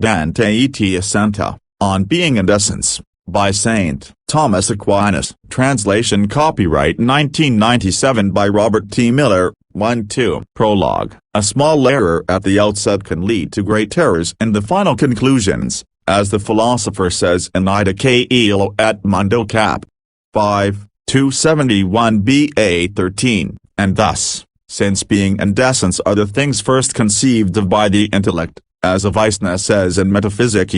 Ente et Essentia, On Being and Essence, by St. Thomas Aquinas. Translation copyright 1997 by Robert T. Miller, 1-2. Prologue. A small error at the outset can lead to great errors in the final conclusions, as the philosopher says in Ida Caelo et Mundo cap. 5, 271 ba 13, and thus, since being and essence are the things first conceived of by the intellect, as Avicenna says in Metaphysics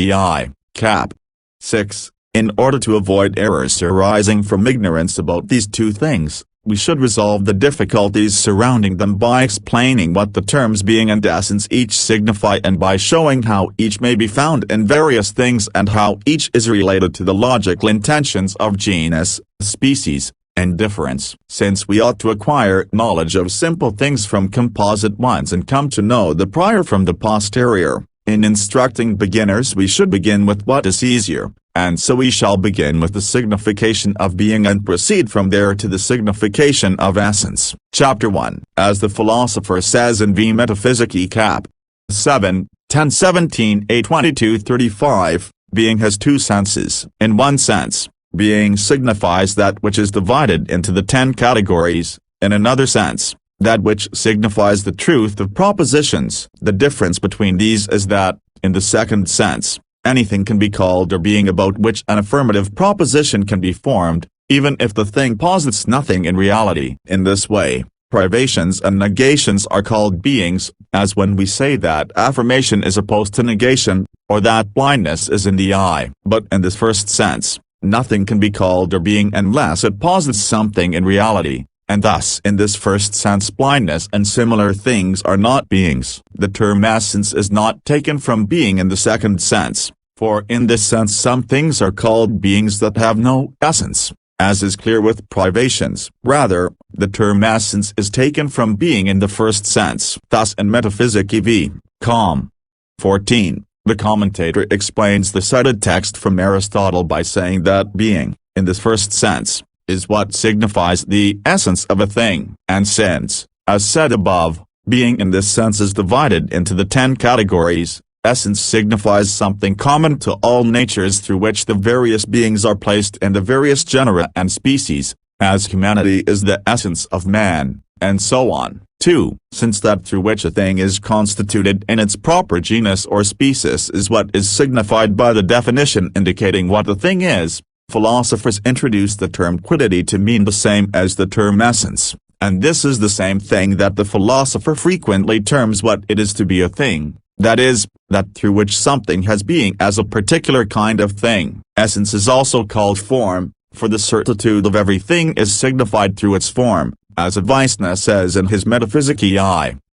cap. 6. In order to avoid errors arising from ignorance about these two things, we should resolve the difficulties surrounding them by explaining what the terms being and essence each signify and by showing how each may be found in various things and how each is related to the logical intentions of genus, species, and difference. Since we ought to acquire knowledge of simple things from composite ones and come to know the prior from the posterior, in instructing beginners we should begin with what is easier, and so we shall begin with the signification of being and proceed from there to the signification of essence. Chapter 1. As the philosopher says in V Metaphysics cap. 7, 1017 a 2235, being has two senses. In one sense, being signifies that which is divided into the 10 categories, in another sense, that which signifies the truth of propositions. The difference between these is that, in the second sense, anything can be called or being about which an affirmative proposition can be formed, even if the thing posits nothing in reality. In this way, privations and negations are called beings, as when we say that affirmation is opposed to negation, or that blindness is in the eye. But in this first sense, nothing can be called or being unless it posits something in reality. And thus in this first sense blindness and similar things are not beings. The term essence is not taken from being in the second sense, for in this sense some things are called beings that have no essence, as is clear with privations. Rather, the term essence is taken from being in the first sense. Thus in Metaphysics v. Com. 14, the commentator explains the cited text from Aristotle by saying that being, in this first sense, is what signifies the essence of a thing. And since, as said above, being in this sense is divided into the 10 categories, essence signifies something common to all natures through which the various beings are placed in the various genera and species, as humanity is the essence of man, and so on. 2. Since that through which a thing is constituted in its proper genus or species is what is signified by the definition indicating what a thing is, philosophers introduce the term quiddity to mean the same as the term essence, and this is the same thing that the philosopher frequently terms what it is to be a thing, that is, that through which something has being as a particular kind of thing. Essence is also called form, for the certitude of everything is signified through its form, as Avicenna says in his Metaphysics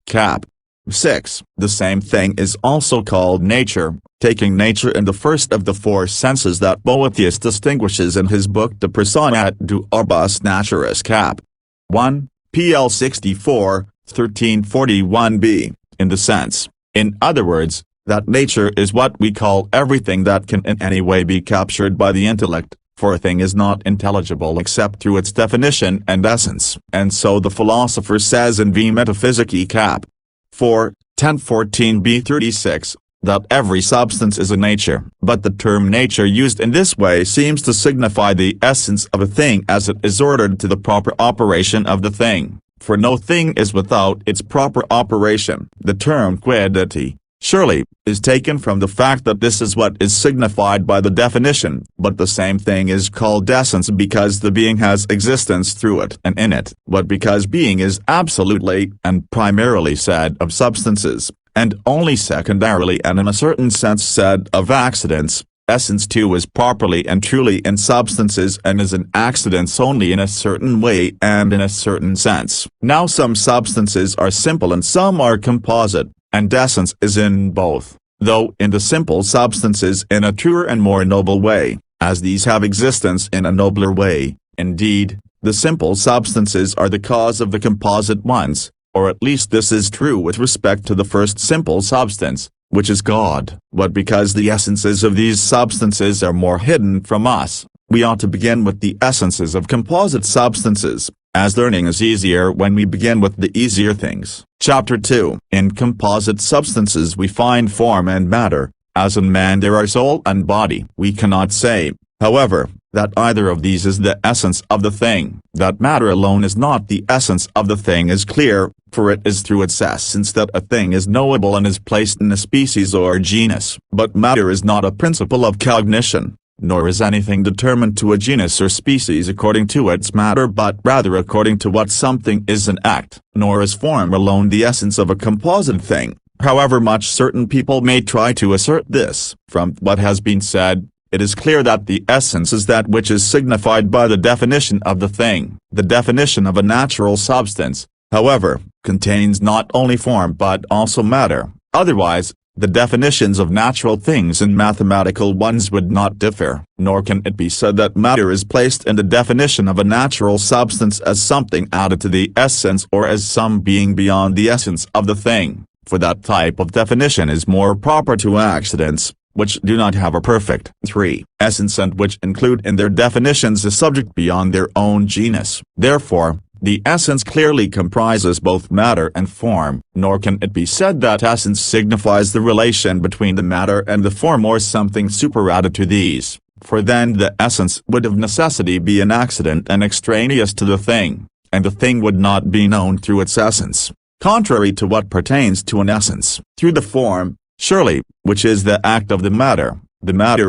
cap. 6. The same thing is also called nature, taking nature in the first of the four senses that Boethius distinguishes in his book De Persona et de Orbis Naturis cap. 1, pl 64, 1341b, in the sense, in other words, that nature is what we call everything that can in any way be captured by the intellect, for a thing is not intelligible except through its definition and essence. And so the philosopher says in V Metaphysics cap. 4, 1014b 36, that every substance is a nature. But the term nature used in this way seems to signify the essence of a thing as it is ordered to the proper operation of the thing, for no thing is without its proper operation. The term quiddity, surely, is taken from the fact that this is what is signified by the definition, but the same thing is called essence because the being has existence through it and in it. But because being is absolutely and primarily said of substances, and only secondarily and in a certain sense said of accidents, essence too is properly and truly in substances and is in accidents only in a certain way and in a certain sense. Now some substances are simple and some are composite, and essence is in both, though in the simple substances in a truer and more noble way, as these have existence in a nobler way. Indeed, the simple substances are the cause of the composite ones, or at least this is true with respect to the first simple substance, which is God. But because the essences of these substances are more hidden from us, we ought to begin with the essences of composite substances, as learning is easier when we begin with the easier things. Chapter 2. In composite substances we find form and matter, as in man there are soul and body. We cannot say, however, that either of these is the essence of the thing. That matter alone is not the essence of the thing is clear, for it is through its essence that a thing is knowable and is placed in a species or genus. But matter is not a principle of cognition, nor is anything determined to a genus or species according to its matter but rather according to what something is in act. Nor is form alone the essence of a composite thing, however much certain people may try to assert this. From what has been said, it is clear that the essence is that which is signified by the definition of the thing. The definition of a natural substance, however, contains not only form but also matter. Otherwise, the definitions of natural things and mathematical ones would not differ. Nor can it be said that matter is placed in the definition of a natural substance as something added to the essence or as some being beyond the essence of the thing, for that type of definition is more proper to accidents, which do not have a perfect 3 essence and which include in their definitions a subject beyond their own genus. Therefore, the essence clearly comprises both matter and form. Nor can it be said that essence signifies the relation between the matter and the form or something superadded to these, for then the essence would of necessity be an accident and extraneous to the thing, and the thing would not be known through its essence, contrary to what pertains to an essence. Through the form, surely, which is the act of the matter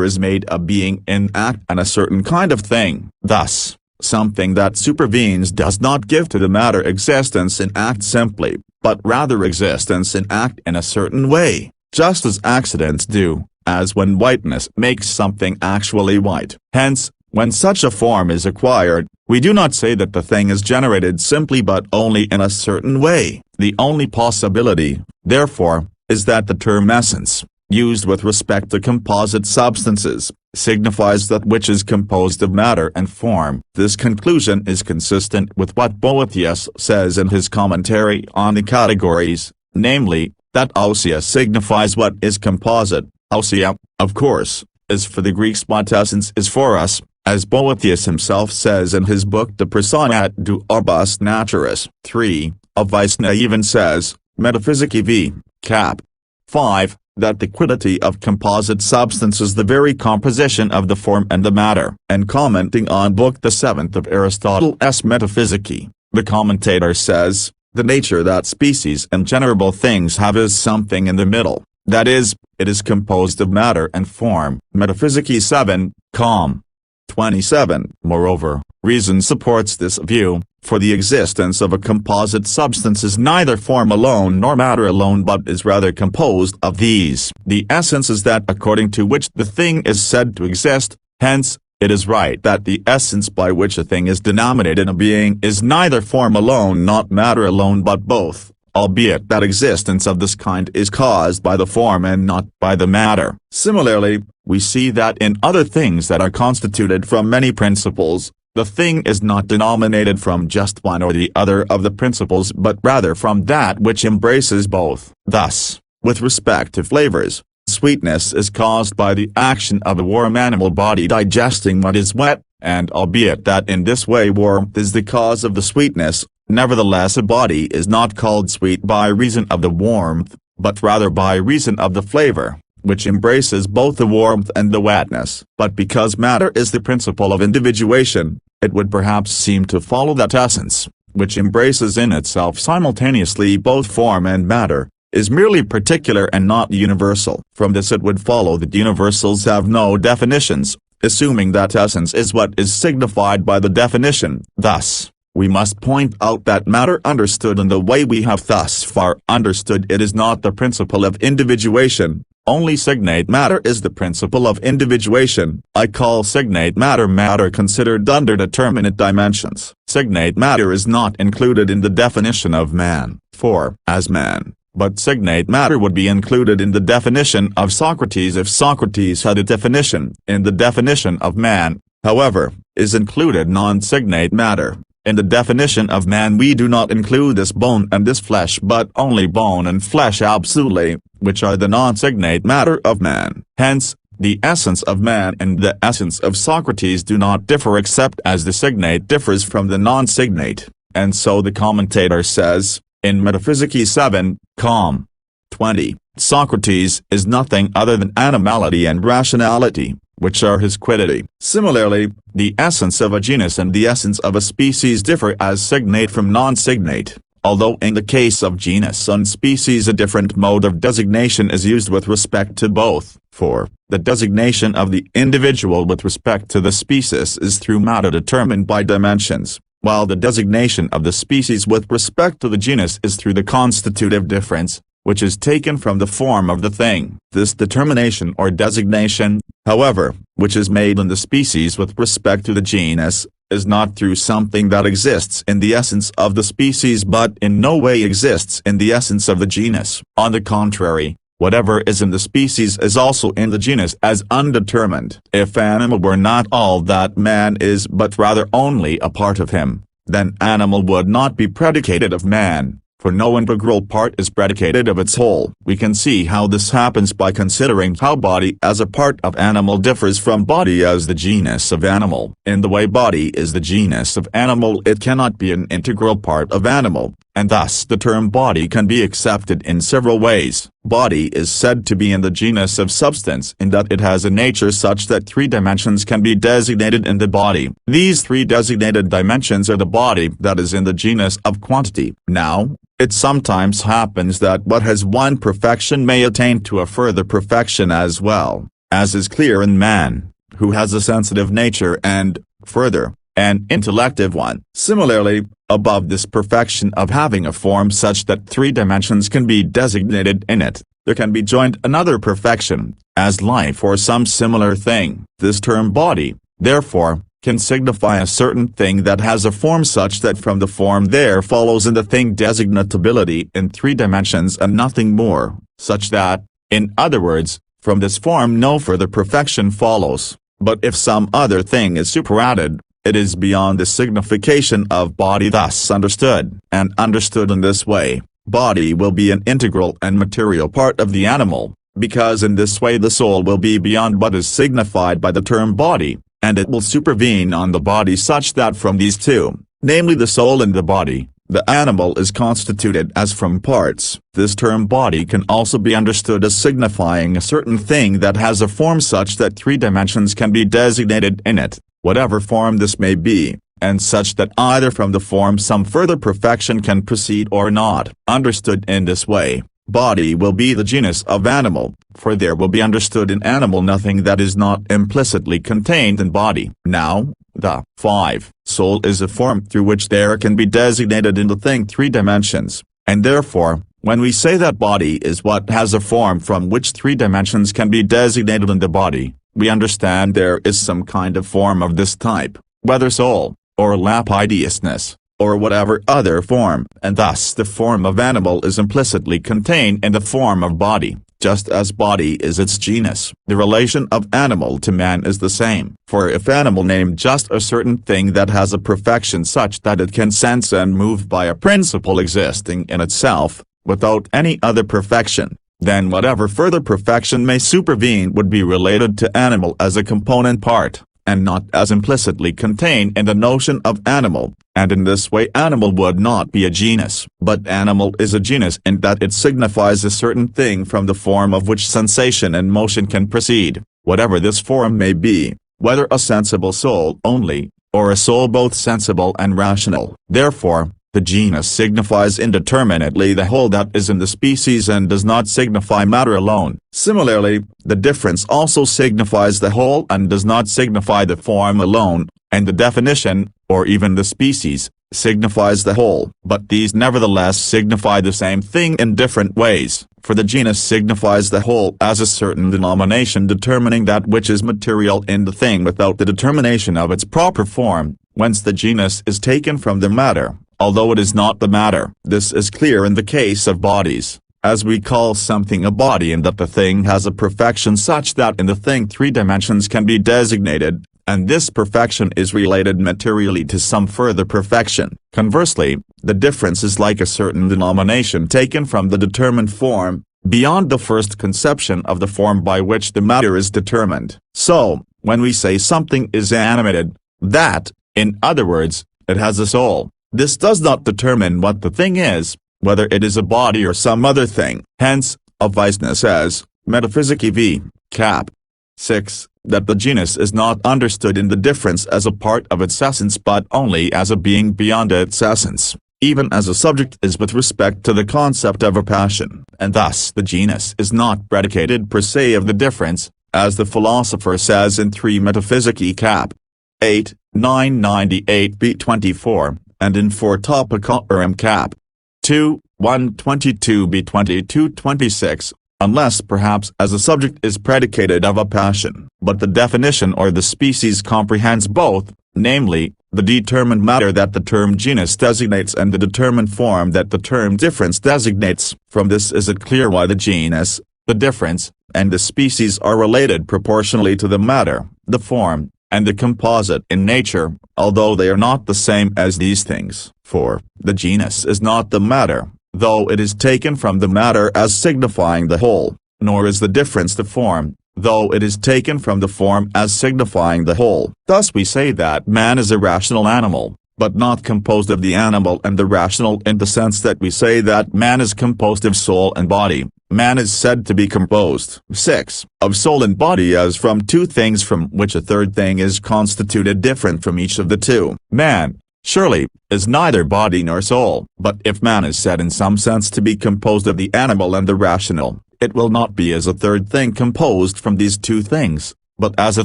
is made a being in act and a certain kind of thing. Thus, something that supervenes does not give to the matter existence in act simply, but rather existence in act in a certain way, just as accidents do, as when whiteness makes something actually white. Hence, when such a form is acquired, we do not say that the thing is generated simply but only in a certain way. The only possibility, therefore, is that the term essence, used with respect to composite substances, signifies that which is composed of matter and form. This conclusion is consistent with what Boethius says in his commentary on the categories, namely, that ousia signifies what is composite. Ousia, of course, is for the Greeks what essence is for us, as Boethius himself says in his book De Persona et de Orbis Naturis. 3. Aquinas even says, Metaphysici v. Cap. 5, that the quiddity of composite substance is the very composition of the form and the matter. And commenting on Book the 7th of Aristotle's Metaphysici, the commentator says, the nature that species and generable things have is something in the middle, that is, it is composed of matter and form. Metaphysici 7, com. 27. Moreover, reason supports this view, for the existence of a composite substance is neither form alone nor matter alone but is rather composed of these. The essence is that according to which the thing is said to exist, hence, it is right that the essence by which a thing is denominated a being is neither form alone nor matter alone but both, albeit that existence of this kind is caused by the form and not by the matter. Similarly, we see that in other things that are constituted from many principles, the thing is not denominated from just one or the other of the principles but rather from that which embraces both. Thus, with respect to flavors, sweetness is caused by the action of a warm animal body digesting what is wet, and albeit that in this way warmth is the cause of the sweetness, nevertheless a body is not called sweet by reason of the warmth, but rather by reason of the flavor, which embraces both the warmth and the wetness. But because matter is the principle of individuation, it would perhaps seem to follow that essence, which embraces in itself simultaneously both form and matter, is merely particular and not universal. From this it would follow that universals have no definitions, assuming that essence is what is signified by the definition. Thus, we must point out that matter understood in the way we have thus far understood it is not the principle of individuation. Only signate matter is the principle of individuation. I call signate matter considered under determinate dimensions. Signate matter is not included in the definition of man, for as man, but signate matter would be included in the definition of Socrates if Socrates had a definition. In the definition of man, however, is included non-signate matter. In the definition of man we do not include this bone and this flesh but only bone and flesh absolutely, which are the non-signate matter of man. Hence, the essence of man and the essence of Socrates do not differ except as the signate differs from the non-signate, and so the commentator says, in Metaphysici 7, com. 20, Socrates is nothing other than animality and rationality, which are his quiddity. Similarly, the essence of a genus and the essence of a species differ as signate from non-signate, although in the case of genus and species a different mode of designation is used with respect to both. For the designation of the individual with respect to the species is through matter determined by dimensions, while the designation of the species with respect to the genus is through the constitutive difference, which is taken from the form of the thing. This determination or designation, however, which is made in the species with respect to the genus, is not through something that exists in the essence of the species but in no way exists in the essence of the genus. On the contrary, whatever is in the species is also in the genus as undetermined. If animal were not all that man is but rather only a part of him, then animal would not be predicated of man, for no integral part is predicated of its whole. We can see how this happens by considering how body as a part of animal differs from body as the genus of animal. In the way body is the genus of animal, it cannot be an integral part of animal, and thus the term body can be accepted in several ways. Body is said to be in the genus of substance in that it has a nature such that three dimensions can be designated in the body. These three designated dimensions are the body that is in the genus of quantity. Now, it sometimes happens that what has one perfection may attain to a further perfection as well, as is clear in man, who has a sensitive nature and, further, an intellective one. Similarly, above this perfection of having a form such that three dimensions can be designated in it, there can be joined another perfection, as life or some similar thing. This term body, therefore, can signify a certain thing that has a form such that from the form there follows in the thing designatability in three dimensions and nothing more, such that, in other words, from this form no further perfection follows. But if some other thing is superadded, it is beyond the signification of body thus understood. And understood in this way, body will be an integral and material part of the animal, because in this way the soul will be beyond what is signified by the term body, and it will supervene on the body such that from these two, namely the soul and the body, the animal is constituted as from parts. This term body can also be understood as signifying a certain thing that has a form such that three dimensions can be designated in it, whatever form this may be, and such that either from the form some further perfection can proceed or not. Understood in this way, body will be the genus of animal, for there will be understood in animal nothing that is not implicitly contained in body. Now, the 5. Soul is a form through which there can be designated in the thing three dimensions, and therefore, when we say that body is what has a form from which three dimensions can be designated in the body, we understand there is some kind of form of this type, whether soul, or lapidiousness, or whatever other form, and thus the form of animal is implicitly contained in the form of body, just as body is its genus. The relation of animal to man is the same, for if animal name just a certain thing that has a perfection such that it can sense and move by a principle existing in itself, without any other perfection, then whatever further perfection may supervene would be related to animal as a component part, and not as implicitly contained in the notion of animal, and in this way animal would not be a genus. But animal is a genus in that it signifies a certain thing from the form of which sensation and motion can proceed, whatever this form may be, whether a sensible soul only, or a soul both sensible and rational. Therefore, the genus signifies indeterminately the whole that is in the species and does not signify matter alone. Similarly, the difference also signifies the whole and does not signify the form alone, and the definition, or even the species, signifies the whole. But these nevertheless signify the same thing in different ways, for the genus signifies the whole as a certain denomination determining that which is material in the thing without the determination of its proper form, whence the genus is taken from the matter, although it is not the matter. This is clear in the case of bodies, as we call something a body in that the thing has a perfection such that in the thing three dimensions can be designated, and this perfection is related materially to some further perfection. Conversely, the difference is like a certain denomination taken from the determined form, beyond the first conception of the form by which the matter is determined. So, when we say something is animated, that, in other words, it has a soul, this does not determine what the thing is, whether it is a body or some other thing. Hence, Aquinas says, Metaphysics v. Cap. 6, that the genus is not understood in the difference as a part of its essence but only as a being beyond its essence, even as a subject is with respect to the concept of a passion, and thus the genus is not predicated per se of the difference, as the philosopher says in 3 Metaphysics Cap. 8, 998 b 24, and in 4 Topicorum Cap. 2, 122 b 22-26, unless perhaps as a subject is predicated of a passion. But the definition or the species comprehends both, namely, the determined matter that the term genus designates and the determined form that the term difference designates. From this is it clear why the genus, the difference, and the species are related proportionally to the matter, the form, and the composite in nature, although they are not the same as these things. For, the genus is not the matter, though it is taken from the matter as signifying the whole, nor is the difference the form, though it is taken from the form as signifying the whole. Thus we say that man is a rational animal, but not composed of the animal and the rational in the sense that we say that man is composed of soul and body. Man is said to be composed 6, of soul and body as from two things from which a third thing is constituted different from each of the two. Man, surely, is neither body nor soul. But if man is said in some sense to be composed of the animal and the rational, it will not be as a third thing composed from these two things, but as a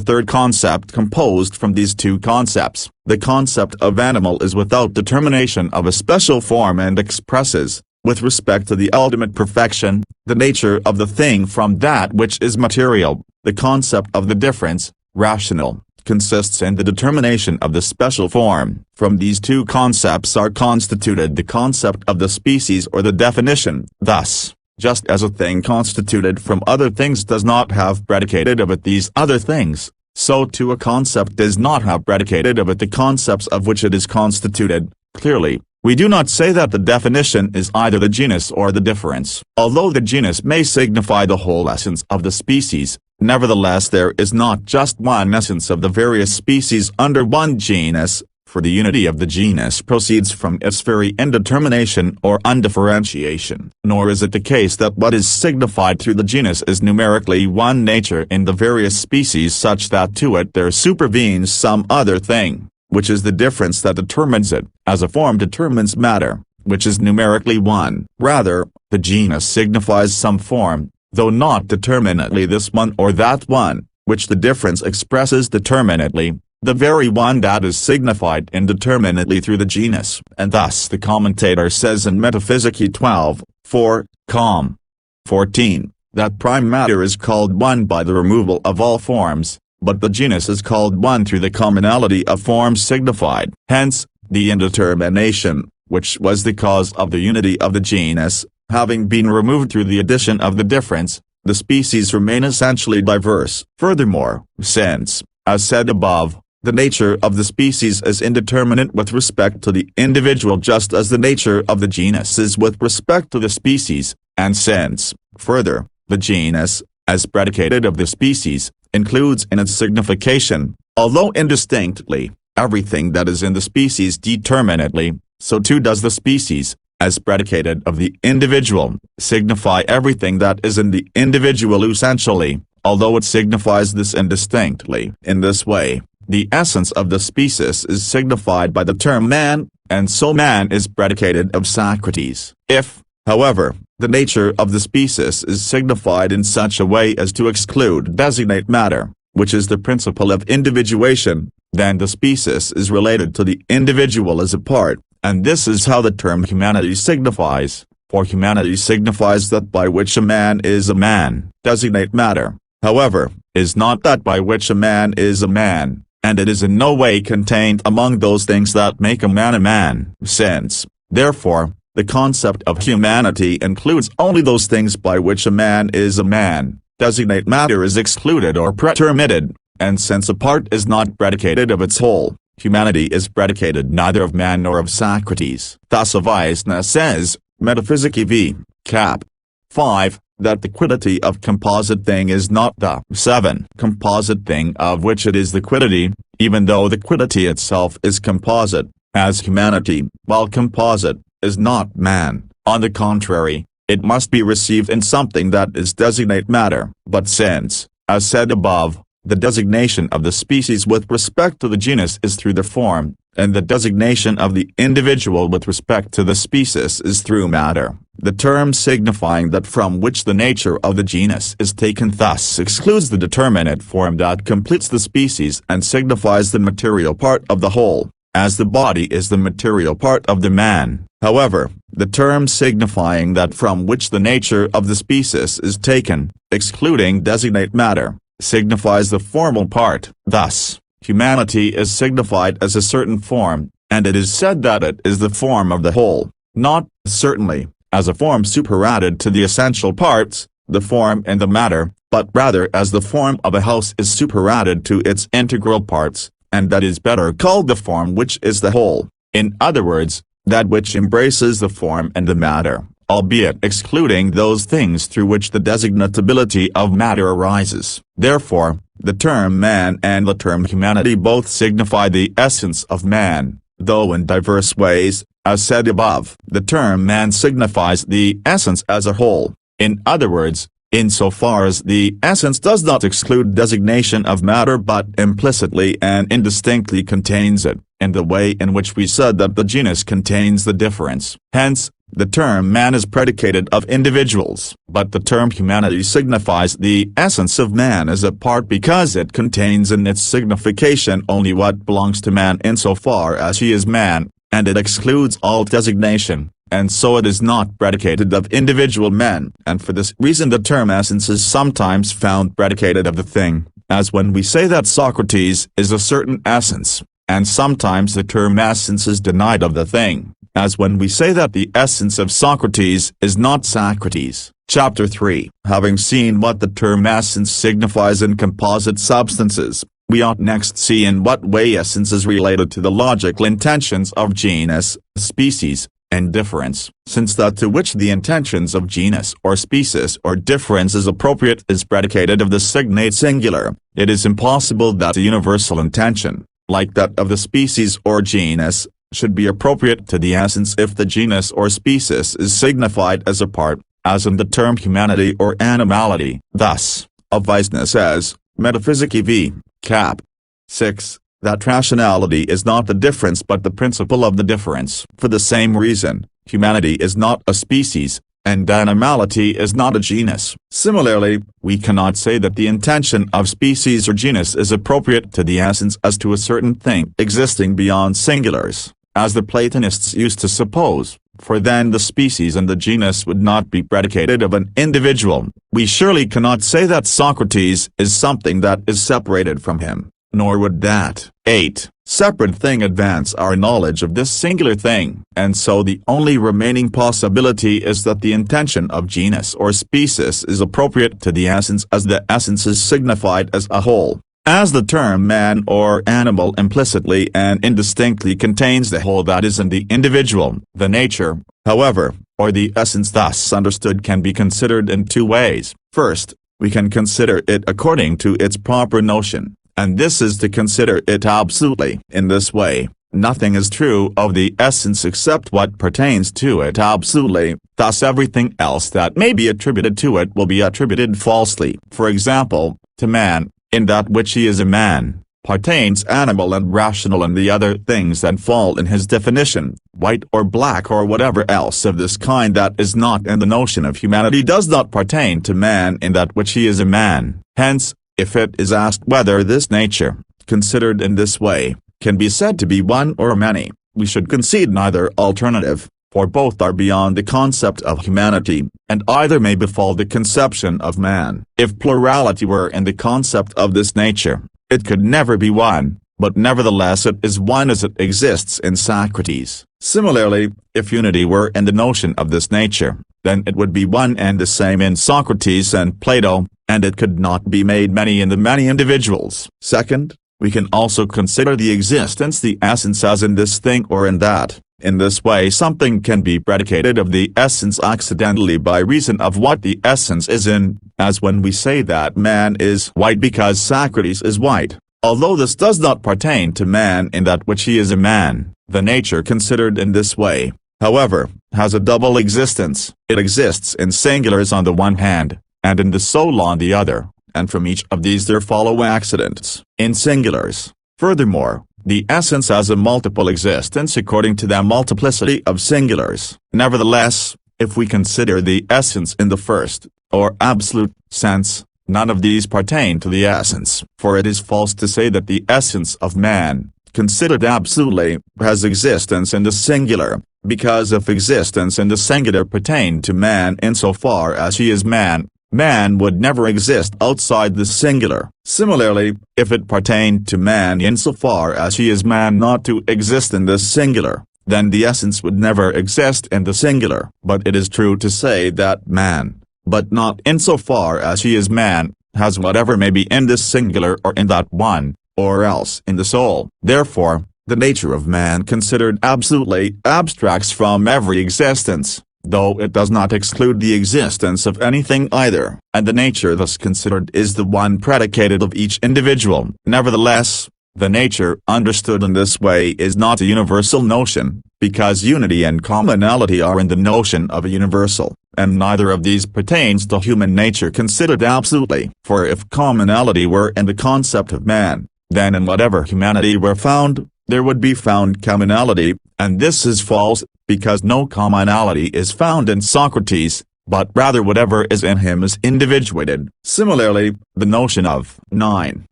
third concept composed from these two concepts. The concept of animal is without determination of a special form and expresses, with respect to the ultimate perfection, the nature of the thing from that which is material. The concept of the difference, rational, consists in the determination of the special form. From these two concepts are constituted the concept of the species or the definition. Thus, just as a thing constituted from other things does not have predicated of it these other things, so too a concept does not have predicated of it the concepts of which it is constituted. Clearly, we do not say that the definition is either the genus or the difference. Although the genus may signify the whole essence of the species, nevertheless there is not just one essence of the various species under one genus, for the unity of the genus proceeds from its very indetermination or undifferentiation. Nor is it the case that what is signified through the genus is numerically one nature in the various species such that to it there supervenes some other thing, which is the difference that determines it, as a form determines matter, which is numerically one. Rather, the genus signifies some form, though not determinately this one or that one, which the difference expresses determinately, the very one that is signified indeterminately through the genus. And thus the commentator says in Metaphysics 12, 4, com. 14, that prime matter is called one by the removal of all forms, but the genus is called one through the commonality of forms signified. Hence, the indetermination, which was the cause of the unity of the genus, having been removed through the addition of the difference, the species remain essentially diverse. Furthermore, since, as said above, the nature of the species is indeterminate with respect to the individual just as the nature of the genus is with respect to the species, and since, further, the genus, as predicated of the species, includes in its signification, although indistinctly, everything that is in the species determinately, so too does the species, as predicated of the individual, signify everything that is in the individual essentially, although it signifies this indistinctly. In this way, the essence of the species is signified by the term man, and so man is predicated of Socrates. If, however, the nature of the species is signified in such a way as to exclude designate matter, which is the principle of individuation, then the species is related to the individual as a part, and this is how the term humanity signifies, for humanity signifies that by which a man is a man. Designate matter, however, is not that by which a man is a man, and it is in no way contained among those things that make a man, since, therefore, the concept of humanity includes only those things by which a man is a man. Designate matter is excluded or pretermitted, and since a part is not predicated of its whole, humanity is predicated neither of man nor of Socrates. Thus Aquinas says, Metaphysics v. Cap. 5, that the quiddity of composite thing is not the 7 composite thing of which it is the quiddity, even though the quiddity itself is composite, as humanity, while composite, is not man. On the contrary, it must be received in something that is designate matter. But since, as said above, the designation of the species with respect to the genus is through the form, and the designation of the individual with respect to the species is through matter, the term signifying that from which the nature of the genus is taken thus excludes the determinate form that completes the species and signifies the material part of the whole, as the body is the material part of the man. However, the term signifying that from which the nature of the species is taken, excluding designate matter, signifies the formal part. Thus, humanity is signified as a certain form, and it is said that it is the form of the whole, not, certainly, as a form superadded to the essential parts, the form and the matter, but rather as the form of a house is superadded to its integral parts, and that is better called the form which is the whole. In other words, that which embraces the form and the matter, albeit excluding those things through which the designatability of matter arises. Therefore, the term man and the term humanity both signify the essence of man, though in diverse ways. As said above, the term man signifies the essence as a whole. In other words, insofar as the essence does not exclude designation of matter but implicitly and indistinctly contains it, in the way in which we said that the genus contains the difference. Hence, the term man is predicated of individuals, but the term humanity signifies the essence of man as a part because it contains in its signification only what belongs to man insofar as he is man, and it excludes all designation, and so it is not predicated of individual men, and for this reason the term essence is sometimes found predicated of the thing, as when we say that Socrates is a certain essence, and sometimes the term essence is denied of the thing, as when we say that the essence of Socrates is not Socrates. Chapter 3. Having seen what the term essence signifies in composite substances, we ought next see in what way essence is related to the logical intentions of genus, species, and difference. Since that to which the intentions of genus or species or difference is appropriate is predicated of the signate singular, it is impossible that a universal intention, like that of the species or genus, should be appropriate to the essence if the genus or species is signified as a part, as in the term humanity or animality. Thus, Aquinas says, Metaphysics v. Cap. 6, that rationality is not the difference but the principle of the difference. For the same reason, humanity is not a species, and animality is not a genus. Similarly, we cannot say that the intention of species or genus is appropriate to the essence as to a certain thing existing beyond singulars, as the Platonists used to suppose, for then the species and the genus would not be predicated of an individual. We surely cannot say that Socrates is something that is separated from him, nor would that 8 separate thing advance our knowledge of this singular thing, and so the only remaining possibility is that the intention of genus or species is appropriate to the essence as the essence is signified as a whole. As the term man or animal implicitly and indistinctly contains the whole that is in the individual, the nature, however, or the essence thus understood can be considered in two ways. First, we can consider it according to its proper notion, and this is to consider it absolutely. In this way, nothing is true of the essence except what pertains to it absolutely, thus everything else that may be attributed to it will be attributed falsely. For example, to man, in that which he is a man, pertains animal and rational and the other things that fall in his definition, white or black or whatever else of this kind that is not in the notion of humanity does not pertain to man in that which he is a man. Hence, if it is asked whether this nature, considered in this way, can be said to be one or many, we should concede neither alternative, for both are beyond the concept of humanity, and either may befall the conception of man. If plurality were in the concept of this nature, it could never be one, but nevertheless it is one as it exists in Socrates. Similarly, if unity were in the notion of this nature, then it would be one and the same in Socrates and Plato, and it could not be made many in the many individuals. Second, we can also consider the existence the essence as in this thing or in that. In this way something can be predicated of the essence accidentally by reason of what the essence is in, as when we say that man is white because Socrates is white, although this does not pertain to man in that which he is a man, the nature considered in this way, however, has a double existence. It exists in singulars on the one hand, and in the soul on the other, and from each of these there follow accidents, in singulars. Furthermore, the essence has a multiple existence according to the multiplicity of singulars. Nevertheless, if we consider the essence in the first, or absolute, sense, none of these pertain to the essence. For it is false to say that the essence of man, considered absolutely, has existence in the singular, because if existence in the singular pertained to man insofar as he is man, man would never exist outside the singular. Similarly, if it pertained to man insofar as he is man not to exist in the singular, then the essence would never exist in the singular. But it is true to say that man, but not insofar as he is man, has whatever may be in this singular or in that one, or else in the soul. Therefore, the nature of man considered absolutely abstracts from every existence, though it does not exclude the existence of anything either, and the nature thus considered is the one predicated of each individual. Nevertheless, the nature understood in this way is not a universal notion, because unity and commonality are in the notion of a universal, and neither of these pertains to human nature considered absolutely. For if commonality were in the concept of man, then in whatever humanity were found, there would be found commonality, and this is false, because no commonality is found in Socrates, but rather whatever is in him is individuated. Similarly, the notion of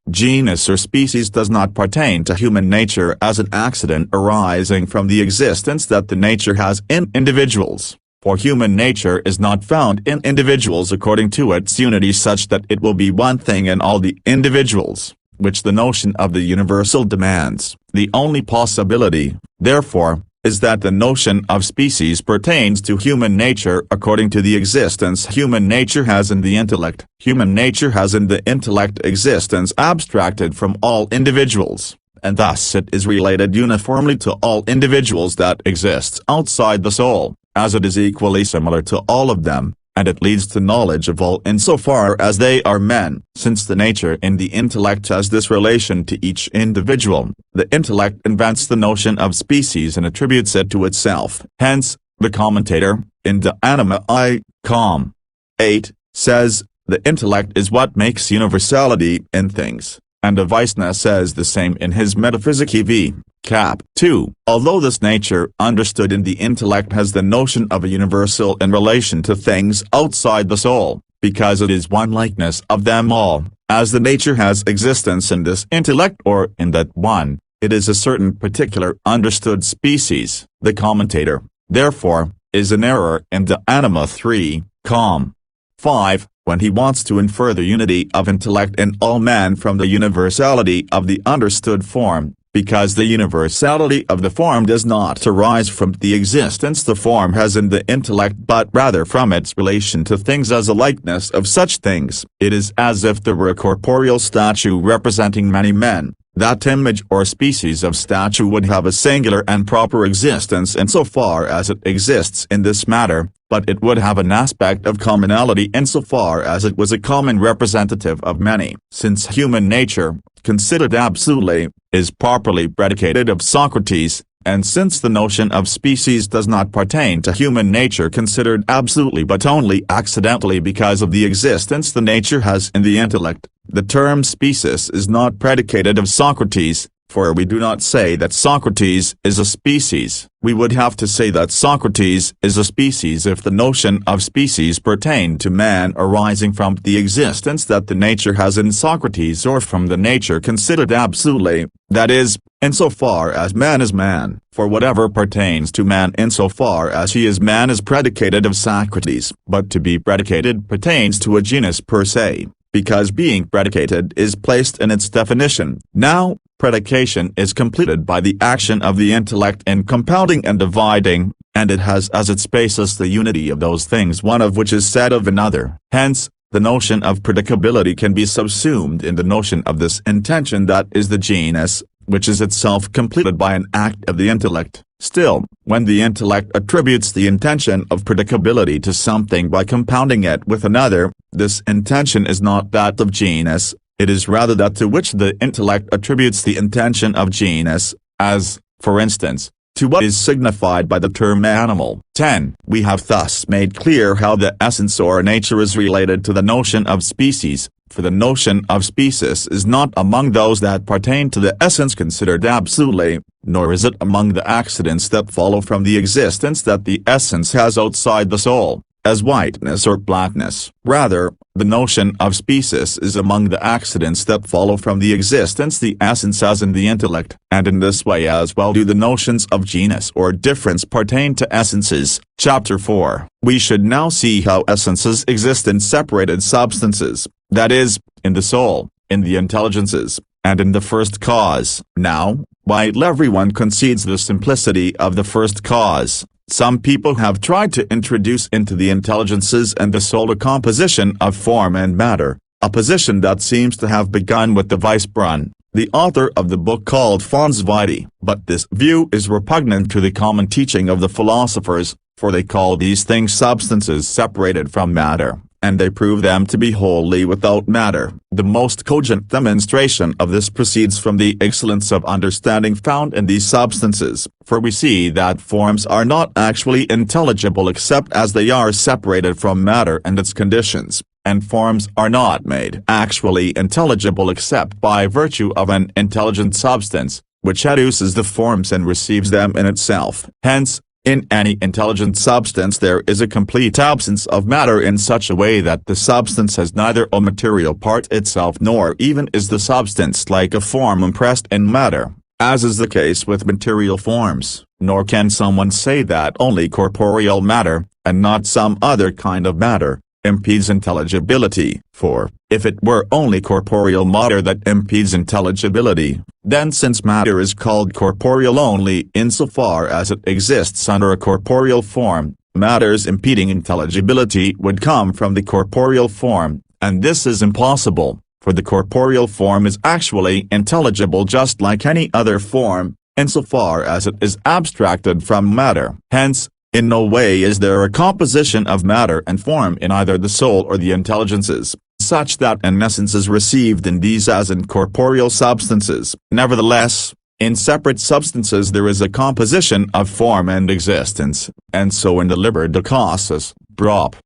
genus or species does not pertain to human nature as an accident arising from the existence that the nature has in individuals, for human nature is not found in individuals according to its unity such that it will be one thing in all the individuals, which the notion of the universal demands. The only possibility, therefore, is that the notion of species pertains to human nature according to the existence human nature has in the intellect. Human nature has in the intellect existence abstracted from all individuals, and thus it is related uniformly to all individuals that exists outside the soul, as it is equally similar to all of them, and it leads to knowledge of all insofar as they are men. Since the nature in the intellect has this relation to each individual, the intellect invents the notion of species and attributes it to itself. Hence, the commentator, in De Anima I, Com. 8, says, the intellect is what makes universality in things, and ə଼kwaɪnəs says the same in his Metaphysics v. Cap. 2. Although this nature understood in the intellect has the notion of a universal in relation to things outside the soul, because it is one likeness of them all, as the nature has existence in this intellect or in that one, it is a certain particular understood species. The commentator, therefore, is in error in De Anima 3, Com. 5, when he wants to infer the unity of intellect in all men from the universality of the understood form, because the universality of the form does not arise from the existence the form has in the intellect but rather from its relation to things as a likeness of such things. It is as if there were a corporeal statue representing many men. That image or species of statue would have a singular and proper existence insofar as it exists in this matter, but it would have an aspect of commonality insofar as it was a common representative of many. Since human nature, considered absolutely, is properly predicated of Socrates, and since the notion of species does not pertain to human nature considered absolutely but only accidentally because of the existence the nature has in the intellect, the term species is not predicated of Socrates, for we do not say that Socrates is a species. We would have to say that Socrates is a species if the notion of species pertained to man arising from the existence that the nature has in Socrates or from the nature considered absolutely, that is, insofar as man is man. For whatever pertains to man insofar as he is man is predicated of Socrates, but to be predicated pertains to a genus per se, because being predicated is placed in its definition. Now, predication is completed by the action of the intellect in compounding and dividing, and it has as its basis the unity of those things one of which is said of another. Hence, the notion of predicability can be subsumed in the notion of this intention that is the genus, which is itself completed by an act of the intellect. Still, when the intellect attributes the intention of predicability to something by compounding it with another, this intention is not that of genus, it is rather that to which the intellect attributes the intention of genus, as, for instance, to what is signified by the term animal. 10. We have thus made clear how the essence or nature is related to the notion of species, for the notion of species is not among those that pertain to the essence considered absolutely, nor is it among the accidents that follow from the existence that the essence has outside the soul, as whiteness or blackness. Rather, the notion of species is among the accidents that follow from the existence the essence has in the intellect, and in this way as well do the notions of genus or difference pertain to essences. Chapter 4. We should now see how essences exist in separated substances, that is, in the soul, in the intelligences, and in the first cause. Now, while everyone concedes the simplicity of the first cause, some people have tried to introduce into the intelligences and the soul a composition of form and matter, a position that seems to have begun with the Weisbrunn, the author of the book called Fons Vitae. But this view is repugnant to the common teaching of the philosophers, for they call these things substances separated from matter, and they prove them to be wholly without matter. The most cogent demonstration of this proceeds from the excellence of understanding found in these substances, for we see that forms are not actually intelligible except as they are separated from matter and its conditions, and forms are not made actually intelligible except by virtue of an intelligent substance, which educes the forms and receives them in itself. Hence, in any intelligent substance there is a complete absence of matter in such a way that the substance has neither a material part itself nor even is the substance like a form impressed in matter, as is the case with material forms. Nor can someone say that only corporeal matter, and not some other kind of matter, impedes intelligibility, for, if it were only corporeal matter that impedes intelligibility, then since matter is called corporeal only insofar as it exists under a corporeal form, matters impeding intelligibility would come from the corporeal form, and this is impossible, for the corporeal form is actually intelligible just like any other form, insofar as it is abstracted from matter. Hence, in no way is there a composition of matter and form in either the soul or the intelligences, such that an essence is received in these as in corporeal substances. Nevertheless, in separate substances there is a composition of form and existence, and so in the Liber de Causis, Prop.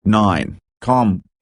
9,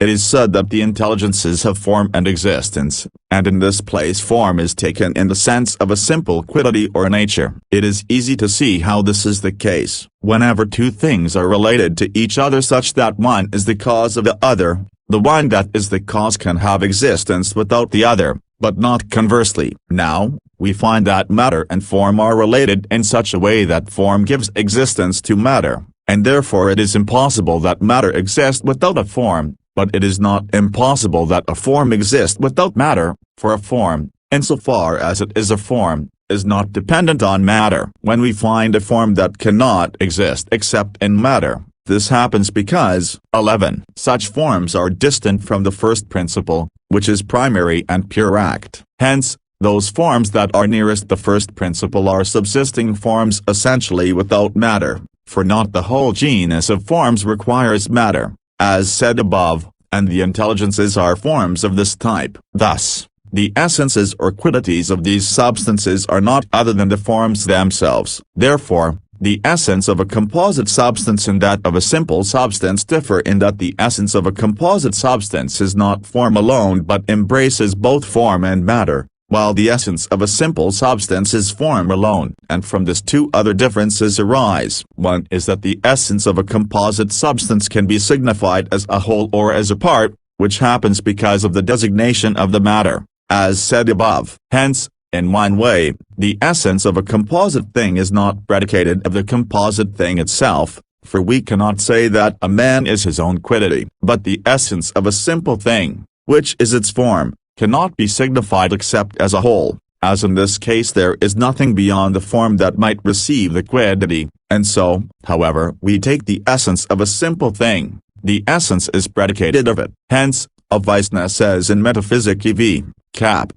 it is said that the intelligences have form and existence, and in this place form is taken in the sense of a simple quality or nature. It is easy to see how this is the case. Whenever two things are related to each other such that one is the cause of the other, the one that is the cause can have existence without the other, but not conversely. Now, we find that matter and form are related in such a way that form gives existence to matter, and therefore it is impossible that matter exist without a form. But it is not impossible that a form exist without matter, for a form, insofar as it is a form, is not dependent on matter. When we find a form that cannot exist except in matter, this happens because 11. Such forms are distant from the first principle, which is primary and pure act. Hence, those forms that are nearest the first principle are subsisting forms essentially without matter, for not the whole genus of forms requires matter, as said above, and the intelligences are forms of this type. Thus, the essences or qualities of these substances are not other than the forms themselves. Therefore, the essence of a composite substance and that of a simple substance differ in that the essence of a composite substance is not form alone but embraces both form and matter, while the essence of a simple substance is form alone. And from this two other differences arise. One is that the essence of a composite substance can be signified as a whole or as a part, which happens because of the designation of the matter, as said above. Hence, in one way, the essence of a composite thing is not predicated of the composite thing itself, for we cannot say that a man is his own quality. But the essence of a simple thing, which is its form, cannot be signified except as a whole, as in this case there is nothing beyond the form that might receive the quality, and so, however we take the essence of a simple thing, the essence is predicated of it. Hence, Aquinas says in Metaphysics v. Cap.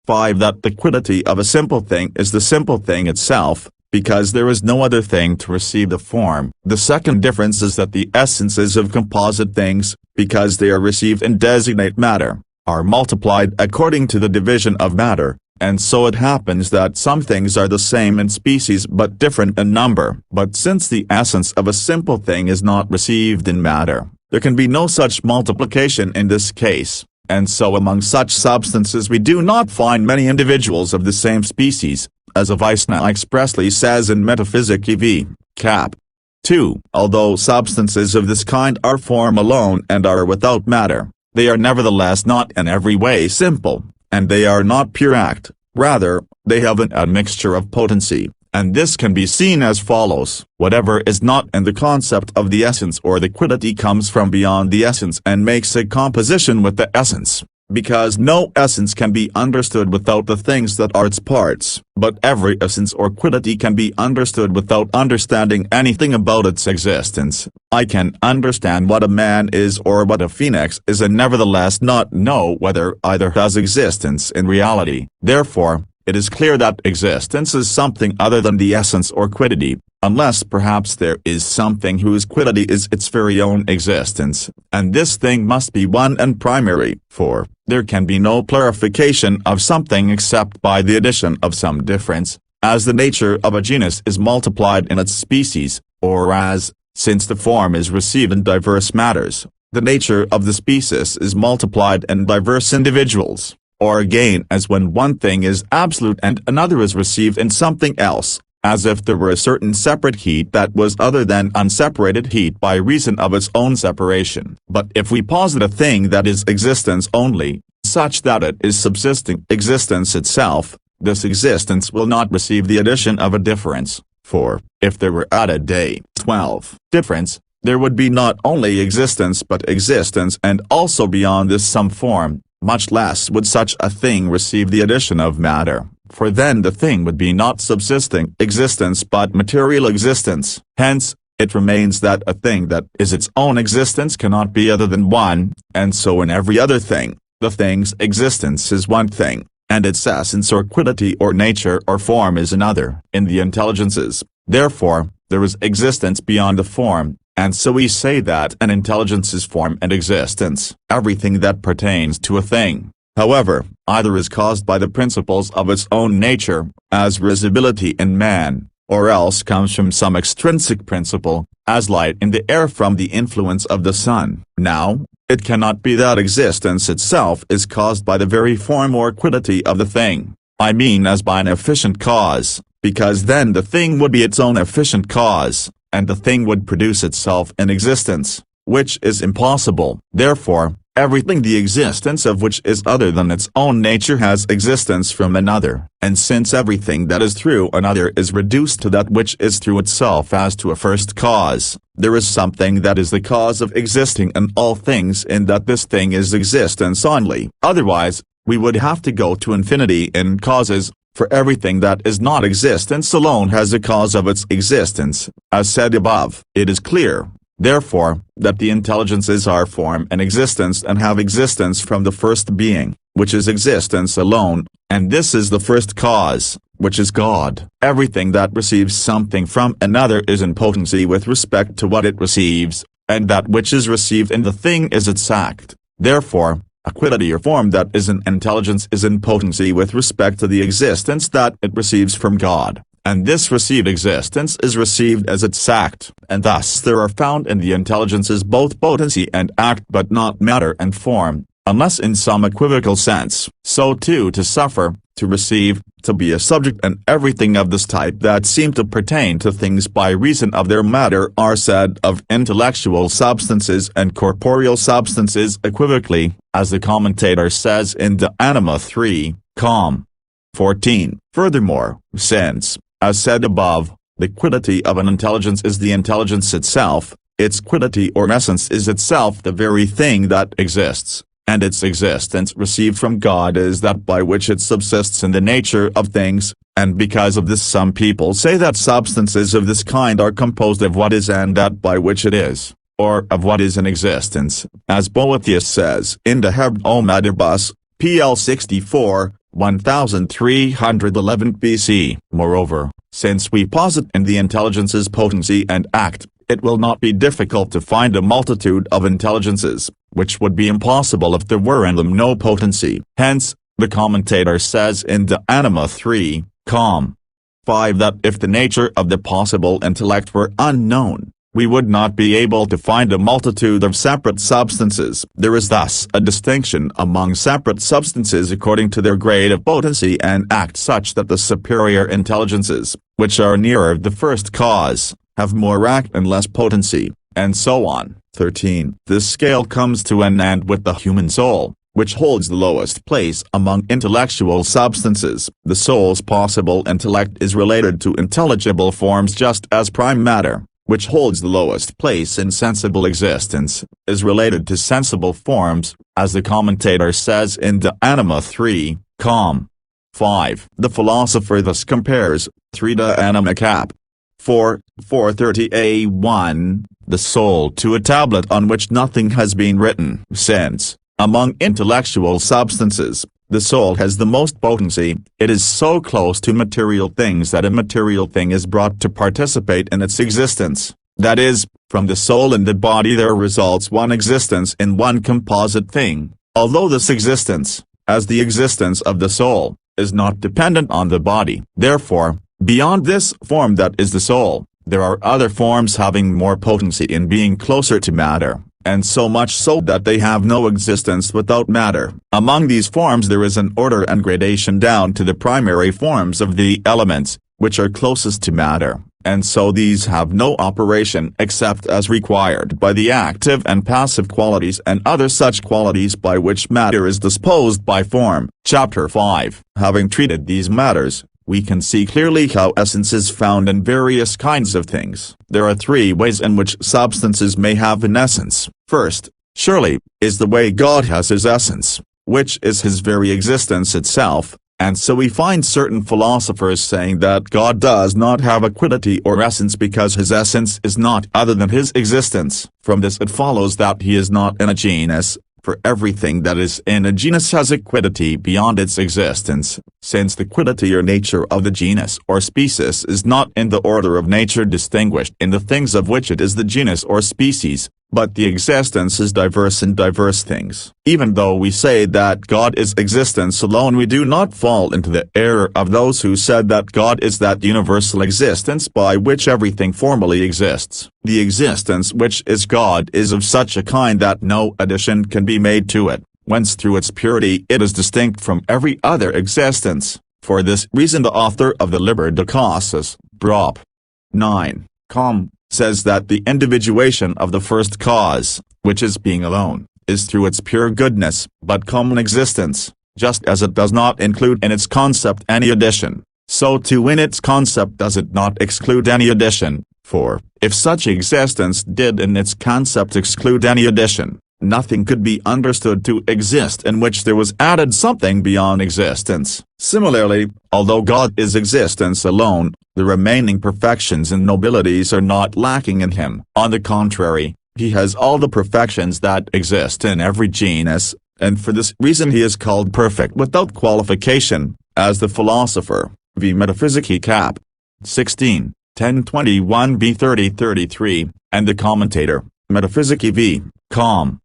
5 that the quality of a simple thing is the simple thing itself, because there is no other thing to receive the form. The second difference is that the essences of composite things, because they are received and designate matter, are multiplied according to the division of matter, and so it happens that some things are the same in species but different in number. But since the essence of a simple thing is not received in matter, there can be no such multiplication in this case, and so among such substances we do not find many individuals of the same species, as Aquinas expressly says in Metaphysics v. Cap. 2. Although substances of this kind are form alone and are without matter, they are nevertheless not in every way simple, and they are not pure act, rather, they have an admixture of potency, and this can be seen as follows. Whatever is not in the concept of the essence or the quiddity comes from beyond the essence and makes a composition with the essence, because no essence can be understood without the things that are its parts, but every essence or quiddity can be understood without understanding anything about its existence. I can understand what a man is or what a phoenix is and nevertheless not know whether either has existence in reality. Therefore, it is clear that existence is something other than the essence or quiddity, unless perhaps there is something whose quiddity is its very own existence, and this thing must be one and primary, for there can be no clarification of something except by the addition of some difference, as the nature of a genus is multiplied in its species, or as, since the form is received in diverse matters, the nature of the species is multiplied in diverse individuals. Or again as when one thing is absolute and another is received in something else, as if there were a certain separate heat that was other than unseparated heat by reason of its own separation. But if we posit a thing that is existence only, such that it is subsisting existence itself, this existence will not receive the addition of a difference, for, if there were added a 12 difference, there would be not only existence but existence and also beyond this some form. Much less would such a thing receive the addition of matter, for then the thing would be not subsisting existence but material existence. Hence, it remains that a thing that is its own existence cannot be other than one, and so in every other thing, the thing's existence is one thing, and its essence or quiddity or nature or form is another. In the intelligences, therefore, there is existence beyond the form, and so we say that an intelligence is form and existence. Everything that pertains to a thing, however, either is caused by the principles of its own nature, as risibility in man, or else comes from some extrinsic principle, as light in the air from the influence of the sun. Now, it cannot be that existence itself is caused by the very form or quiddity of the thing, I mean as by an efficient cause, because then the thing would be its own efficient cause, and the thing would produce itself in existence, which is impossible. Therefore, everything the existence of which is other than its own nature has existence from another, and since everything that is through another is reduced to that which is through itself as to a first cause, there is something that is the cause of existing in all things in that this thing is existence only. Otherwise, we would have to go to infinity in causes, for everything that is not existence alone has a cause of its existence, as said above. It is clear, therefore, that the intelligences are form and existence and have existence from the first being, which is existence alone, and this is the first cause, which is God. Everything that receives something from another is in potency with respect to what it receives, and that which is received in the thing is its act. Therefore, a quiddity or form that is an intelligence is in potency with respect to the existence that it receives from God, and this received existence is received as its act, and thus there are found in the intelligences both potency and act but not matter and form, unless in some equivocal sense. So too to suffer, to receive, to be a subject and everything of this type that seem to pertain to things by reason of their matter are said of intellectual substances and corporeal substances equivocally, as the commentator says in De Anima 3, com. 14. Furthermore, since, as said above, the quiddity of an intelligence is the intelligence itself, its quiddity or essence is itself the very thing that exists, and its existence received from God is that by which it subsists in the nature of things, and because of this some people say that substances of this kind are composed of what is and that by which it is, or of what is in existence, as Boethius says in De Hebdomadibus, pl 64, 1311 BC. Moreover, since we posit in the intelligences potency and act, it will not be difficult to find a multitude of intelligences, which would be impossible if there were in them no potency. Hence, The commentator says in De Anima 3, com. 5 that if the nature of the possible intellect were unknown, we would not be able to find a multitude of separate substances. There is thus a distinction among separate substances according to their grade of potency and act such that the superior intelligences, which are nearer the first cause, have more act and less potency, and so on. 13. This scale comes to an end with the human soul, which holds the lowest place among intellectual substances. The soul's possible intellect is related to intelligible forms just as prime matter, which holds the lowest place in sensible existence, is related to sensible forms, as the commentator says in De Anima 3, com. 5. The philosopher thus compares, 3 De Anima cap. 4, 430a1, the soul to a tablet on which nothing has been written. Since, among intellectual substances, the soul has the most potency, it is so close to material things that a material thing is brought to participate in its existence. That is, from the soul and the body there results one existence in one composite thing, although this existence, as the existence of the soul, is not dependent on the body. Therefore, beyond this form that is the soul, there are other forms having more potency in being closer to matter, and so much so that they have no existence without matter. Among these forms there is an order and gradation down to the primary forms of the elements, which are closest to matter, and so these have no operation except as required by the active and passive qualities and other such qualities by which matter is disposed by form. Chapter 5. Having treated these matters, we can see clearly how essence is found in various kinds of things. There are 3 ways in which substances may have an essence. First, surely, is the way God has his essence, which is his very existence itself, and so we find certain philosophers saying that God does not have a quiddity or essence because his essence is not other than his existence. From this it follows that he is not in a genus, for everything that is in a genus has a quiddity beyond its existence, since the quiddity or nature of the genus or species is not in the order of nature distinguished in the things of which it is the genus or species, but the existence is diverse in diverse things. Even though we say that God is existence alone, we do not fall into the error of those who said that God is that universal existence by which everything formally exists. The existence which is God is of such a kind that no addition can be made to it, whence through its purity it is distinct from every other existence. For this reason the author of the Liber de Causis, Prop. 9, com. says that the individuation of the first cause, which is being alone, is through its pure goodness, but common existence, just as it does not include in its concept any addition, so too in its concept does it not exclude any addition, for, if such existence did in its concept exclude any addition, nothing could be understood to exist in which there was added something beyond existence. Similarly, although God is existence alone, the remaining perfections and nobilities are not lacking in him. On the contrary, he has all the perfections that exist in every genus, and for this reason he is called perfect without qualification, as the philosopher, v. Metaphysics cap. 16, 1021b 3033, and the commentator, Metaphysics v. com.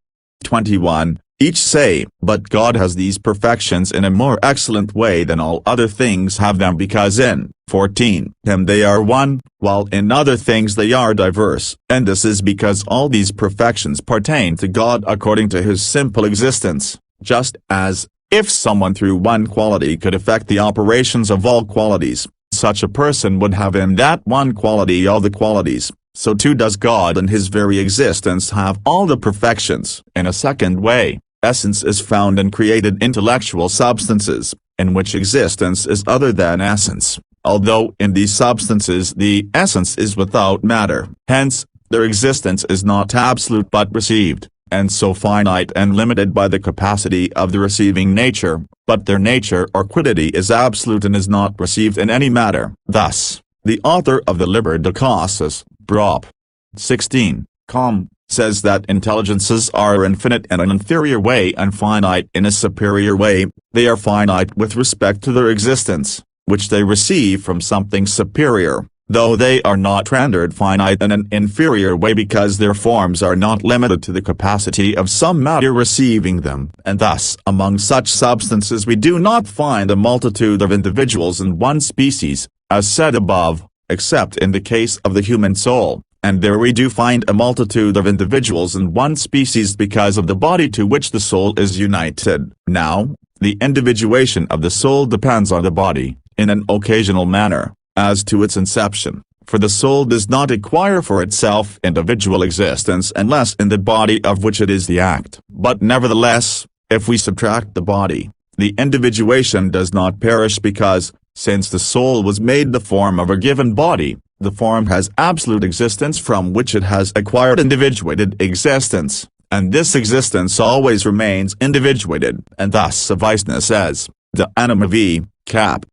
21, each say, but God has these perfections in a more excellent way than all other things have them because in 14 him they are one, while in other things they are diverse, and this is because all these perfections pertain to God according to his simple existence, just as, if someone through one quality could effect the operations of all qualities, such a person would have in that one quality all the qualities. So too does God in his very existence have all the perfections. In a second way, essence is found in created intellectual substances, in which existence is other than essence, although in these substances the essence is without matter. Hence, their existence is not absolute but received, and so finite and limited by the capacity of the receiving nature, but their nature or quiddity is absolute and is not received in any matter. Thus, the author of the Liber de Causis, Prop. 16, com. says that intelligences are infinite in an inferior way and finite in a superior way. They are finite with respect to their existence, which they receive from something superior, though they are not rendered finite in an inferior way because their forms are not limited to the capacity of some matter receiving them, and thus among such substances we do not find a multitude of individuals in one species, as said above, except in the case of the human soul, and there we do find a multitude of individuals in one species because of the body to which the soul is united. Now, the individuation of the soul depends on the body, in an occasional manner, as to its inception, for the soul does not acquire for itself individual existence unless in the body of which it is the act. But nevertheless, if we subtract the body, the individuation does not perish because, since the soul was made the form of a given body, the form has absolute existence from which it has acquired individuated existence, and this existence always remains individuated, and thus Aquinas says, the anima v. cap.